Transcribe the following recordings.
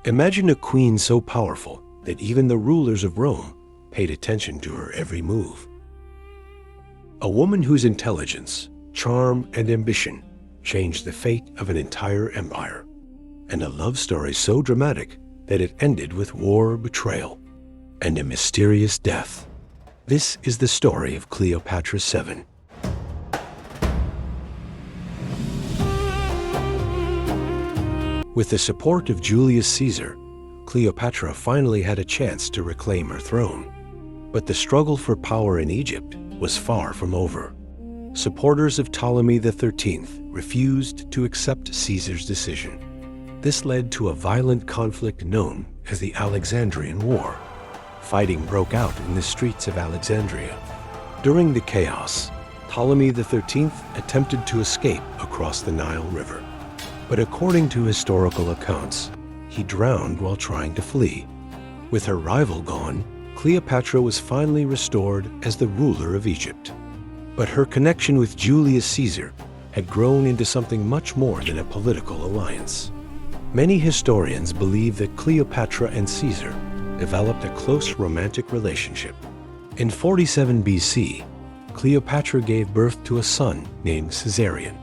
Imagine a queen so powerful that even the rulers of Rome paid attention to her every move. A woman whose intelligence, charm, and ambition changed the fate of an entire empire. And a love story so dramatic that it ended with war, betrayal, and a mysterious death. This is the story of Cleopatra VII. With the support of Julius Caesar, Cleopatra finally had a chance to reclaim her throne. But the struggle for power in Egypt was far from over. Supporters of Ptolemy XIII refused to accept Caesar's decision. This led to a violent conflict known as the Alexandrian War. Fighting broke out in the streets of Alexandria. During the chaos, Ptolemy XIII attempted to escape across the Nile River. But according to historical accounts, he drowned while trying to flee. With her rival gone, Cleopatra was finally restored as the ruler of Egypt. But her connection with Julius Caesar had grown into something much more than a political alliance. Many historians believe that Cleopatra and Caesar developed a close romantic relationship. In 47 BC, Cleopatra gave birth to a son named Caesarion,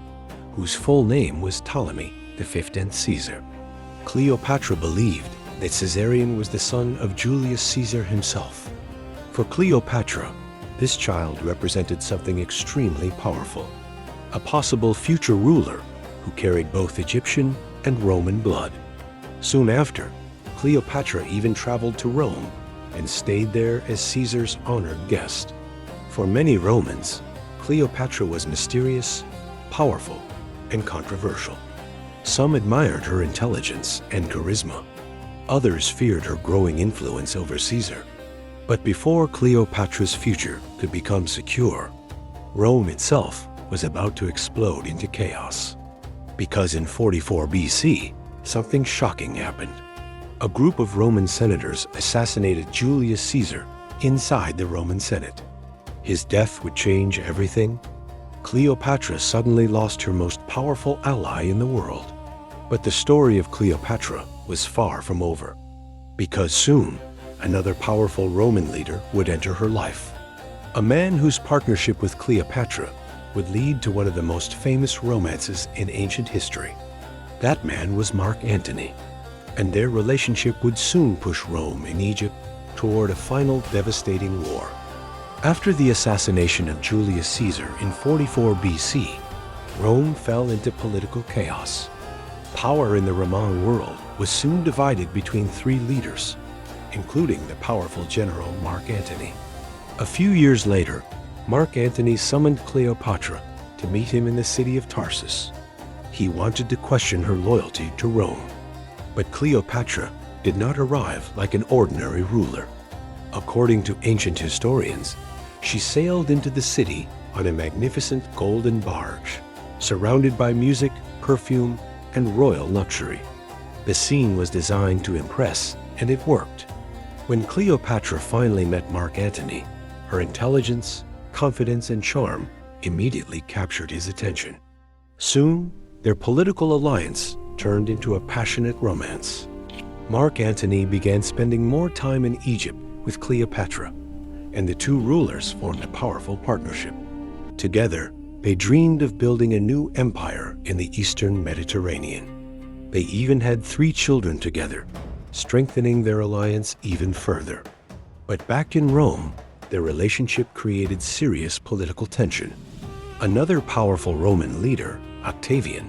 whose full name was Ptolemy V Caesar. Cleopatra believed that Caesarion was the son of Julius Caesar himself. For Cleopatra, this child represented something extremely powerful, a possible future ruler who carried both Egyptian and Roman blood. Soon after, Cleopatra even traveled to Rome and stayed there as Caesar's honored guest. For many Romans, Cleopatra was mysterious, powerful, and controversial. Some admired her intelligence and charisma. Others feared her growing influence over Caesar. But before Cleopatra's future could become secure, Rome itself was about to explode into chaos. Because in 44 BC, something shocking happened. A group of Roman senators assassinated Julius Caesar inside the Roman Senate. His death would change everything. Cleopatra suddenly lost her most powerful ally in the world. But the story of Cleopatra was far from over, because soon another powerful Roman leader would enter her life. A man whose partnership with Cleopatra would lead to one of the most famous romances in ancient history. That man was Mark Antony, and their relationship would soon push Rome and Egypt toward a final devastating war. After the assassination of Julius Caesar in 44 BC, Rome fell into political chaos. Power in the Roman world was soon divided between three leaders, including the powerful general Mark Antony. A few years later, Mark Antony summoned Cleopatra to meet him in the city of Tarsus. He wanted to question her loyalty to Rome. But Cleopatra did not arrive like an ordinary ruler. According to ancient historians, she sailed into the city on a magnificent golden barge, surrounded by music, perfume, and royal luxury. The scene was designed to impress, and it worked. When Cleopatra finally met Mark Antony, her intelligence, confidence, and charm immediately captured his attention. Soon, their political alliance turned into a passionate romance. Mark Antony began spending more time in Egypt with Cleopatra, and the two rulers formed a powerful partnership. Together, they dreamed of building a new empire in the Eastern Mediterranean. They even had 3 children together, strengthening their alliance even further. But back in Rome, their relationship created serious political tension. Another powerful Roman leader, Octavian,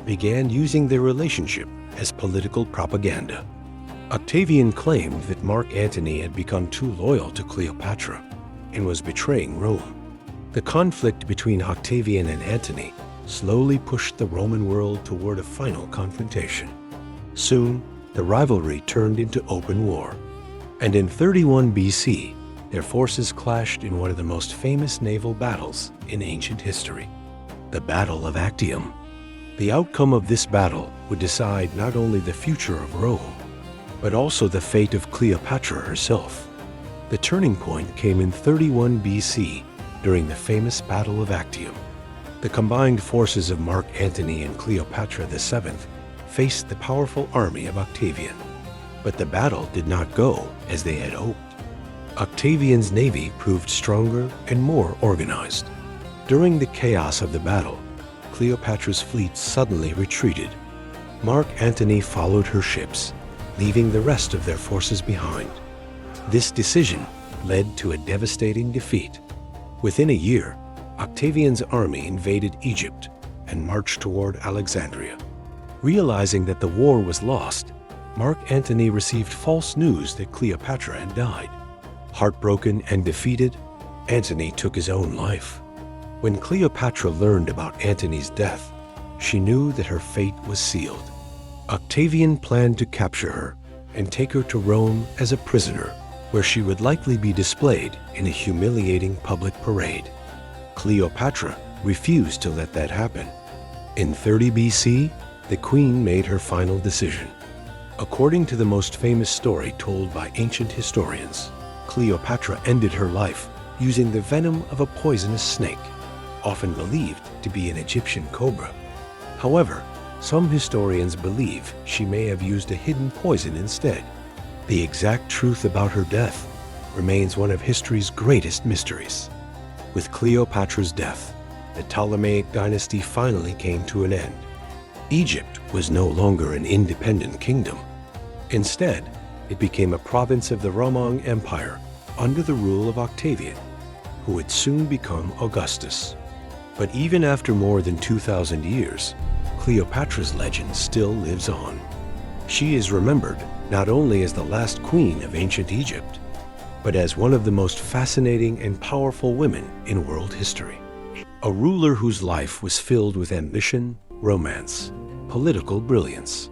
began using their relationship as political propaganda. Octavian claimed that Mark Antony had become too loyal to Cleopatra and was betraying Rome. The conflict between Octavian and Antony slowly pushed the Roman world toward a final confrontation. Soon, the rivalry turned into open war. And in 31 BC, their forces clashed in one of the most famous naval battles in ancient history, the Battle of Actium. The outcome of this battle would decide not only the future of Rome, but also the fate of Cleopatra herself. The turning point came in 31 BC during the famous Battle of Actium. The combined forces of Mark Antony and Cleopatra VII faced the powerful army of Octavian. But the battle did not go as they had hoped. Octavian's navy proved stronger and more organized. During the chaos of the battle, Cleopatra's fleet suddenly retreated. Mark Antony followed her ships, leaving the rest of their forces behind. This decision led to a devastating defeat. Within a year, Octavian's army invaded Egypt and marched toward Alexandria. Realizing that the war was lost, Mark Antony received false news that Cleopatra had died. Heartbroken and defeated, Antony took his own life. When Cleopatra learned about Antony's death, she knew that her fate was sealed. Octavian planned to capture her and take her to Rome as a prisoner, where she would likely be displayed in a humiliating public parade. Cleopatra refused to let that happen. In 30 BC, the queen made her final decision. According to the most famous story told by ancient historians, Cleopatra ended her life using the venom of a poisonous snake, often believed to be an Egyptian cobra. However, some historians believe she may have used a hidden poison instead. The exact truth about her death remains one of history's greatest mysteries. With Cleopatra's death, the Ptolemaic dynasty finally came to an end. Egypt was no longer an independent kingdom. Instead, it became a province of the Roman Empire under the rule of Octavian, who would soon become Augustus. But even after more than 2,000 years, Cleopatra's legend still lives on. She is remembered not only as the last queen of ancient Egypt, but as one of the most fascinating and powerful women in world history. A ruler whose life was filled with ambition, romance, political brilliance,